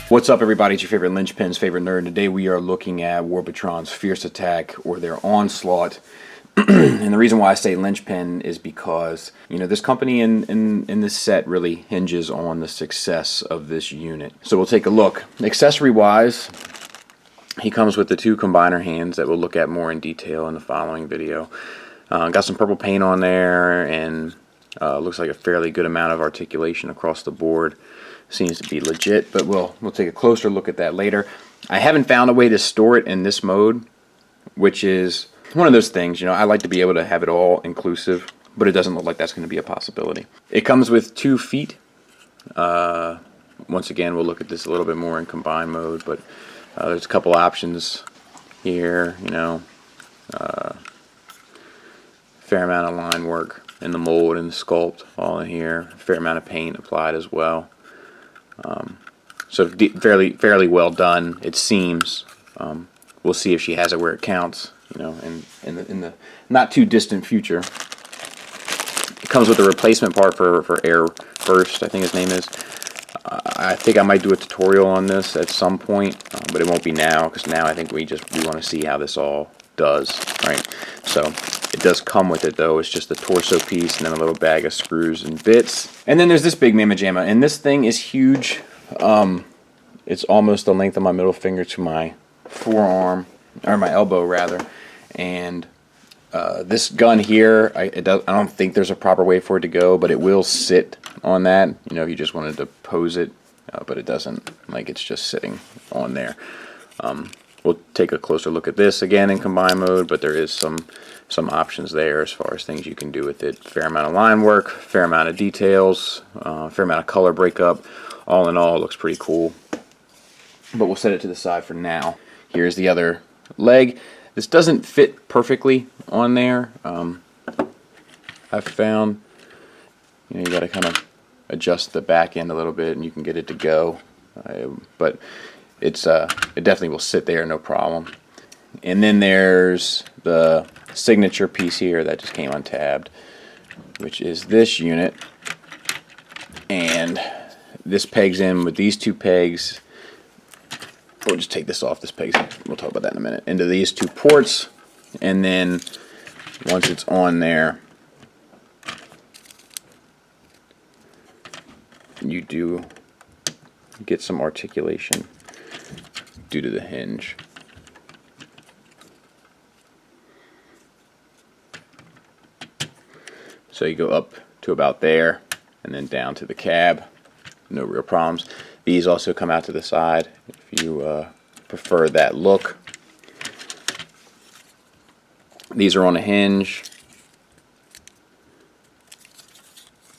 What's up, everybody? It's your favorite linchpin's favorite nerd. Today we are looking at Warbotron's Fierce Attack, or their Onslaught. And the reason why I say linchpin is because, you know, this company in this set really hinges on the success of this unit. So we'll take a look. Accessory-wise, he comes with the two combiner hands that we'll look at more in detail in the following video. Got some purple paint on there, and looks like a fairly good amount of articulation across the board. Seems to be legit, but we'll take a closer look at that later. I haven't found a way to store it in this mode, which is one of those things, you know, I like to be able to have it all inclusive, but it doesn't look like that's going to be a possibility. It comes with 2 feet. Once again, we'll look at this a little bit more in combined mode, but there's a couple options here, you know. Fair amount of line work in the mold and the sculpt, all in here. Fair amount of paint applied as well. So fairly well done, it seems. We'll see if she has it where it counts, you know, in the not too distant future. It comes with a replacement part for Air Burst, I think his name is. I think I might do a tutorial on this at some point, but it won't be now, because now I think we want to see how this all does, right? So it does come with it, though. It's just the torso piece and then a little bag of screws and bits. And then there's this big mamma jamma, and this thing is huge. It's almost the length of my middle finger to my forearm, or my elbow rather. And this gun here, I don't think there's a proper way for it to go, but it will sit on that, you know, if you just wanted to pose it, but it doesn't, like, it's just sitting on there. We'll take a closer look at this again in combine mode, but there is some options there as far as things you can do with it. Fair amount of line work, fair amount of details, fair amount of color breakup. All in all, it looks pretty cool. But we'll set it to the side for now. Here's the other leg. This doesn't fit perfectly on there. I've found, you know, you got to kind of adjust the back end a little bit, and you can get it to go. But it definitely will sit there, no problem. And then there's the signature piece here that just came untabbed, which is this unit. And this pegs in with these 2 pegs. We'll just take this off. This pegs, we'll talk about that in a minute. Into these 2 ports, and then once it's on there, you do get some articulation due to the hinge. So you go up to about there, and then down to the cab. No real problems. These also come out to the side if you prefer that look. These are on a hinge.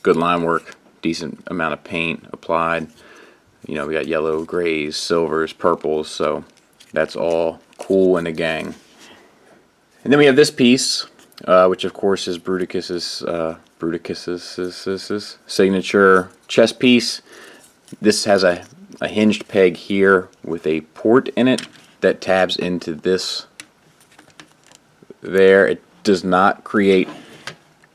Good line work, decent amount of paint applied. You know, we got yellow, grays, silvers, purples, so that's all cool in the gang. And then we have this piece, which of course is Bruticus's signature chest piece. This has a hinged peg here with a port in it that tabs into this there. It does not create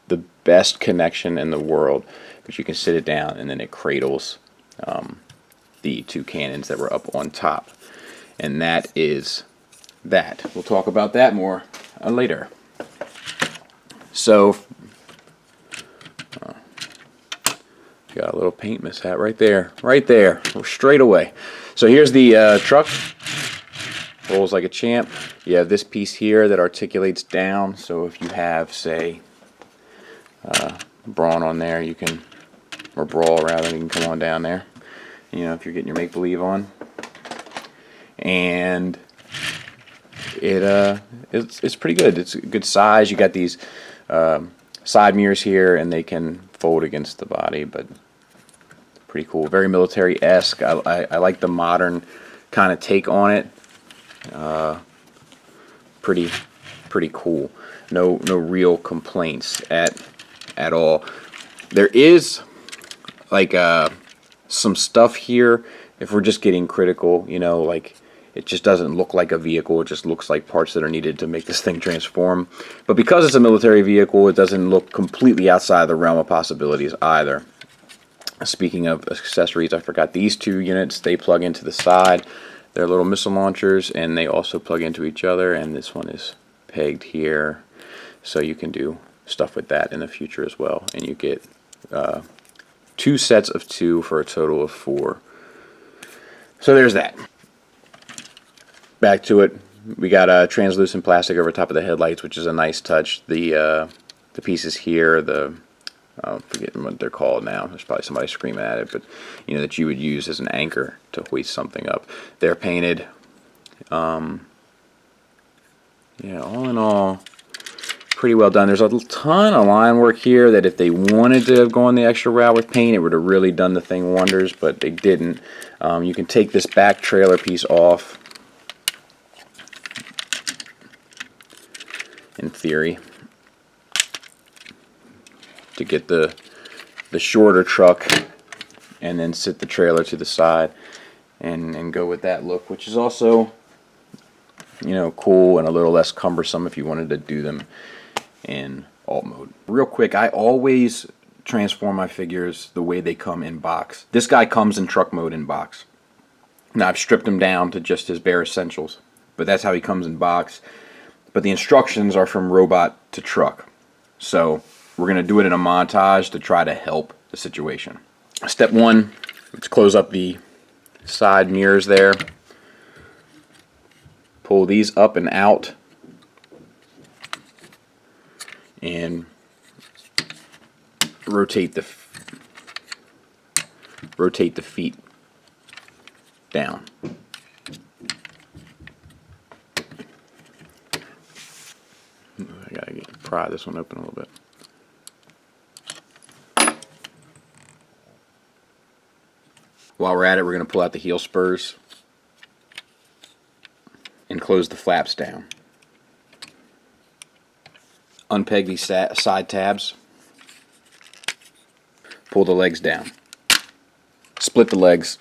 the best connection in the world, but you can sit it down and then it cradles the 2 cannons that were up on top. And that is that. We'll talk about that more later. So got a little paint mishap right there, straight away. So here's the truck. Rolls like a champ. You have this piece here that articulates down, so if you have, say, brawn on there, you can, or brawl rather, you can come on down there, you know, if you're getting your make-believe on. And it's pretty good. It's a good size. You got these side mirrors here, and they can fold against the body, but pretty cool. Very military-esque. I like the modern kind of take on it. pretty cool. No real complaints at all. There is like some stuff here. If we're just getting critical, you know, like it just doesn't look like a vehicle. It just looks like parts that are needed to make this thing transform. But because it's a military vehicle, it doesn't look completely outside the realm of possibilities either. Speaking of accessories, I forgot these two units. They plug into the side. They're little missile launchers, and they also plug into each other. And this one is pegged here, so you can do stuff with that in the future as well. And you get 2 sets of 2 for a total of 4. So there's that. Back to it. We got translucent plastic over top of the headlights, which is a nice touch. The pieces here, I'm forgetting what they're called now. There's probably somebody screaming at it, but you know, that you would use as an anchor to hoist something up. They're painted. Yeah, all in all, pretty well done. There's a ton of line work here that if they wanted to have gone the extra route with paint, it would have really done the thing wonders, but they didn't. You can take this back trailer piece off, in theory, to get the shorter truck, and then sit the trailer to the side and go with that look, which is also, you know, cool and a little less cumbersome if you wanted to do them in alt mode. Real quick, I always transform my figures the way they come in box. This guy comes in truck mode in box. Now I've stripped him down to just his bare essentials, but that's how he comes in box. But the instructions are from robot to truck. So we're going to do it in a montage to try to help the situation. Step 1, let's close up the side mirrors there. Pull these up and out. And rotate the feet down. I gotta pry this one open a little bit. While we're at it, we're going to pull out the heel spurs and close the flaps down. Unpeg these side tabs. Pull the legs down. Split the legs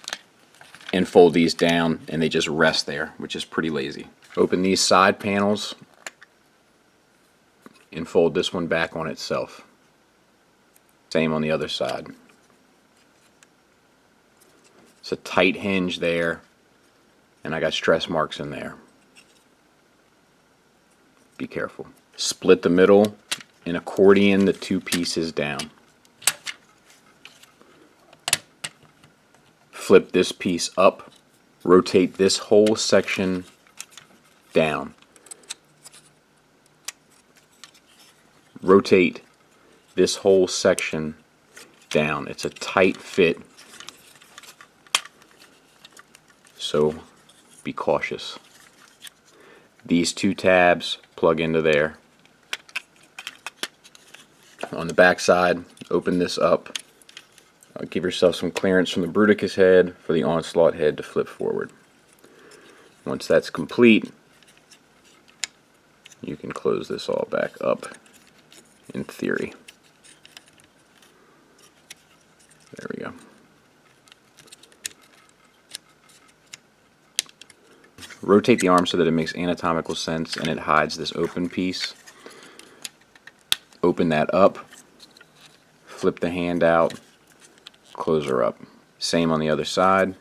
and fold these down, and they just rest there, which is pretty lazy. Open these side panels and fold this one back on itself. Same on the other side. It's a tight hinge there, and I got stress marks in there. Be careful. Split the middle and accordion the 2 pieces down. Flip this piece up, rotate this whole section down. Rotate this whole section down. It's a tight fit, so be cautious. These 2 tabs plug into there. On the back side, open this up. Give yourself some clearance from the Bruticus head for the Onslaught head to flip forward. Once that's complete, you can close this all back up, in theory. There we go. Rotate the arm so that it makes anatomical sense and it hides this open piece. Open that up, flip the hand out, close her up. Same on the other side.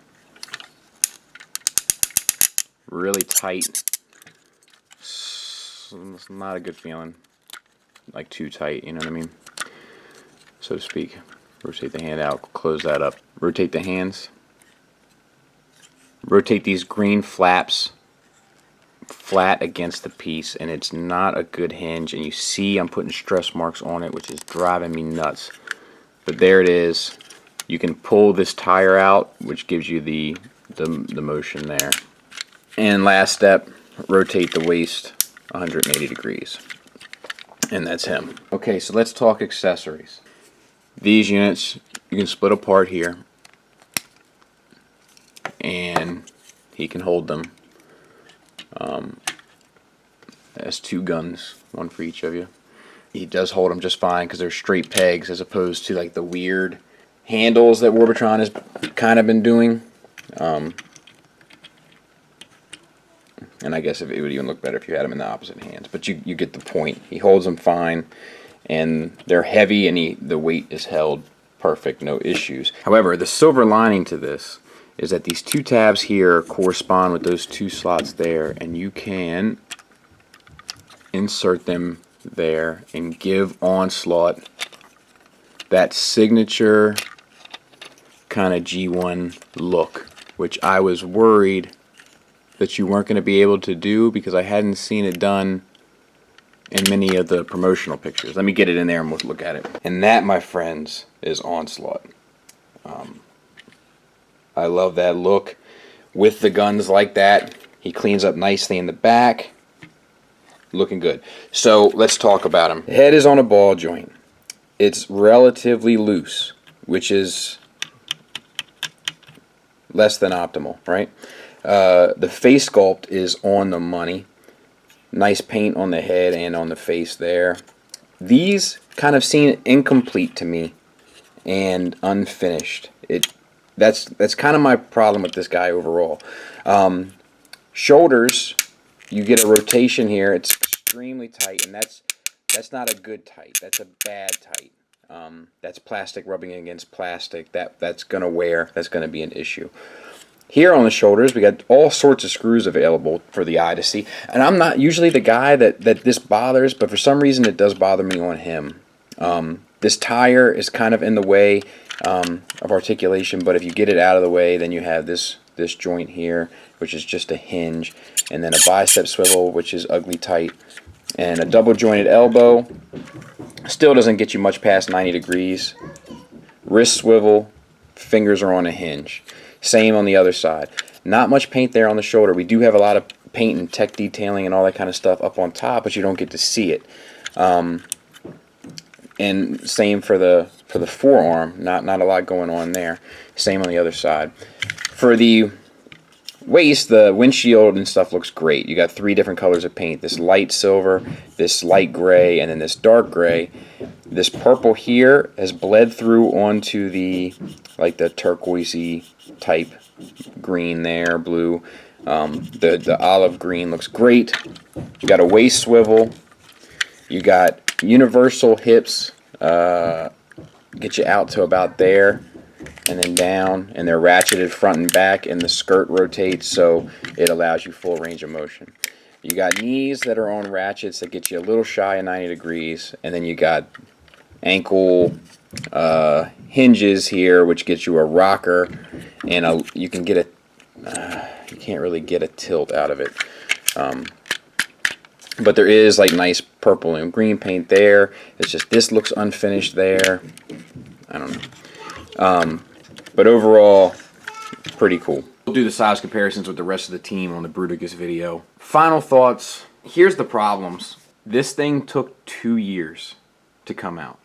Really tight. It's not a good feeling. Like too tight, you know what I mean? So to speak. Rotate the hand out, close that up. Rotate the hands. Rotate these green flaps flat against the piece, and it's not a good hinge, and you see I'm putting stress marks on it, which is driving me nuts. But there it is. You can pull this tire out, which gives you the motion there. And last step, rotate the waist 180 degrees. And that's him. Okay, so let's talk accessories. These units you can split apart here, and he can hold them That's 2 guns, 1 for each of you. He does hold them just fine because they're straight pegs as opposed to like the weird handles that Warbotron has kind of been doing. And I guess it would even look better if you had them in the opposite hands. But you get the point. He holds them fine, and they're heavy, and the weight is held perfect, no issues. However, the silver lining to this is that these 2 tabs here correspond with those 2 slots there, and you can insert them there and give Onslaught that signature kind of G1 look, which I was worried that you weren't going to be able to do because I hadn't seen it done in many of the promotional pictures. Let me get it in there and we'll look at it. And that, my friends, is Onslaught. I love that look with the guns like that. He cleans up nicely in the back. Looking good. So let's talk about him. The head is on a ball joint. It's relatively loose, which is less than optimal, right? The face sculpt is on the money. Nice paint on the head and on the face there. These kind of seem incomplete to me and unfinished. That's kind of my problem with this guy overall. Shoulders, you get a rotation here. It's extremely tight, and that's not a good tight. That's a bad tight. That's plastic rubbing against plastic. That's gonna wear. That's gonna be an issue. Here on the shoulders, we got all sorts of screws available for the eye to see. And I'm not usually the guy that this bothers, but for some reason it does bother me on him. This tire is kind of in the way of articulation, but if you get it out of the way, then you have this joint here, which is just a hinge, and then a bicep swivel, which is ugly tight, and a double jointed elbow. Still doesn't get you much past 90 degrees. Wrist swivel, fingers are on a hinge. Same on the other side. Not much paint there on the shoulder. We do have a lot of paint and tech detailing and all that kind of stuff up on top, but you don't get to see it. And same for the forearm. Not a lot going on there. Same on the other side. For the waist, the windshield and stuff looks great. You got 3 different colors of paint. This light silver, this light gray, and then this dark gray. This purple here has bled through onto the turquoisey type green there, blue. The olive green looks great. You got a waist swivel. You got universal hips. Get you out to about there and then down, and they're ratcheted front and back, and the skirt rotates so it allows you full range of motion. You got knees that are on ratchets that get you a little shy of 90 degrees, and then you got ankle hinges here, which gets you a rocker, and you can get you can't really get a tilt out of it. But there is like nice purple and green paint there. It's just this looks unfinished there. I don't know. But overall, pretty cool. We'll do the size comparisons with the rest of the team on the Bruticus video. Final thoughts. Here's the problems. This thing took 2 years to come out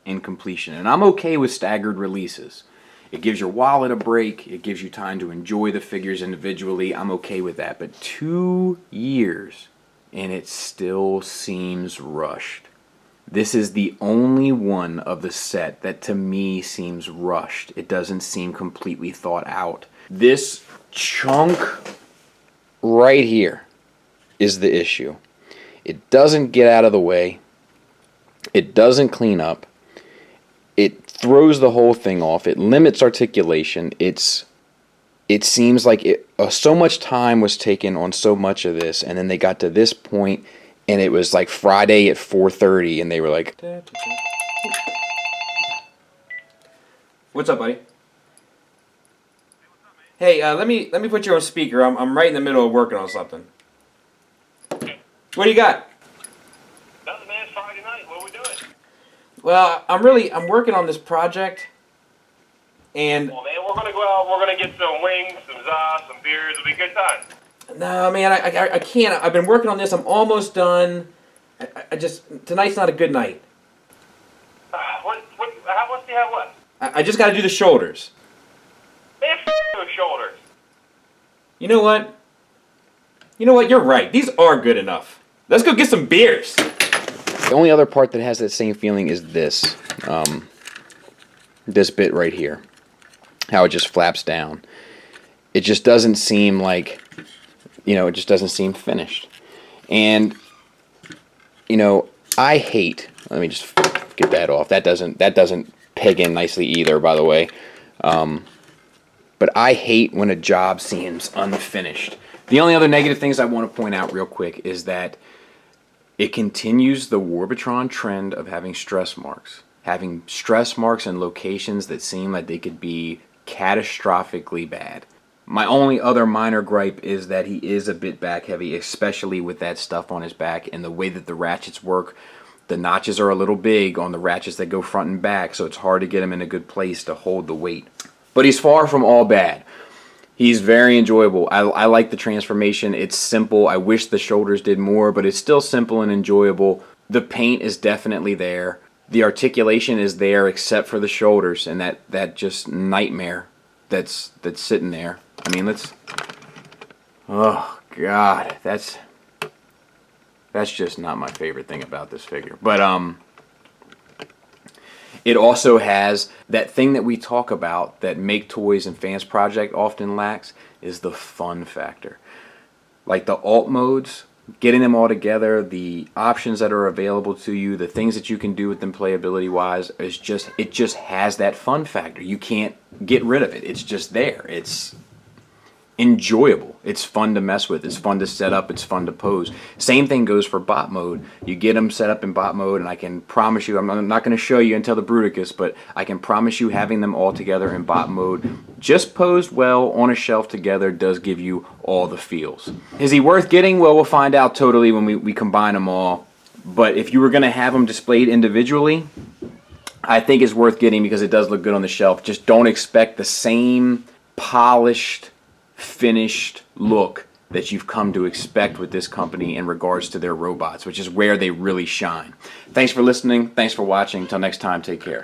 in completion. And I'm okay with staggered releases. It gives your wallet a break. It gives you time to enjoy the figures individually. I'm okay with that. But 2 years, and it still seems rushed. This is the only one of the set that to me seems rushed. It doesn't seem completely thought out. This chunk right here is the issue. It doesn't get out of the way. It doesn't clean up. It throws the whole thing off. It limits articulation. It seems like so much time was taken on so much of this, and then they got to this point, and it was like Friday at 4:30, and they were like, "What's up, buddy? Hey, let me put you on speaker. I'm right in the middle of working on something. What do you got?" Nothing, man. It's Friday night. What are we doing? Well, I'm working on this project, and Well, man, we're gonna go out. We're gonna get some wings, some za, some beers. It'll be a good time. no, man, I can't. I've been working on this. I'm almost done. I just tonight's not a good night. How much do you have left? I just got to do the shoulders. Man, those shoulders. You know what? You're right. These are good enough. Let's go get some beers. The only other part that has that same feeling is this. This bit right here. How it just flaps down. It just doesn't seem like, you know, it just doesn't seem finished. And, you know, I hate, let me just get that off. That doesn't peg in nicely either, by the way. But I hate when a job seems unfinished. The only other negative things I want to point out real quick is that it continues the Warbotron trend of having stress marks. Having stress marks in locations that seem like they could be catastrophically bad. My only other minor gripe is that he is a bit back heavy, especially with that stuff on his back and the way that the ratchets work. The notches are a little big on the ratchets that go front and back, so it's hard to get him in a good place to hold the weight. But he's far from all bad. He's very enjoyable. I like the transformation. It's simple. I wish the shoulders did more, but it's still simple and enjoyable. The paint is definitely there. The articulation is there except for the shoulders and that just nightmare that's sitting there. I mean, oh God, that's just not my favorite thing about this figure. But it also has that thing that we talk about that Make Toys and Fansproject often lacks, is the fun factor. Like the alt modes, getting them all together, the options that are available to you, the things that you can do with them playability wise, it just has that fun factor. You can't get rid of it. It's just there. It's enjoyable. It's fun to mess with. It's fun to set up. It's fun to pose. Same thing goes for bot mode. You get them set up in bot mode, and I can promise you, I'm not going to show you until the Bruticus, but I can promise you having them all together in bot mode, just posed well on a shelf together, does give you all the feels. Is he worth getting? Well, we'll find out totally when we combine them all. But if you were going to have them displayed individually, I think it's worth getting because it does look good on the shelf. Just don't expect the same polished, finished look that you've come to expect with this company in regards to their robots, which is where they really shine. Thanks for listening. Thanks for watching. Until next time, take care.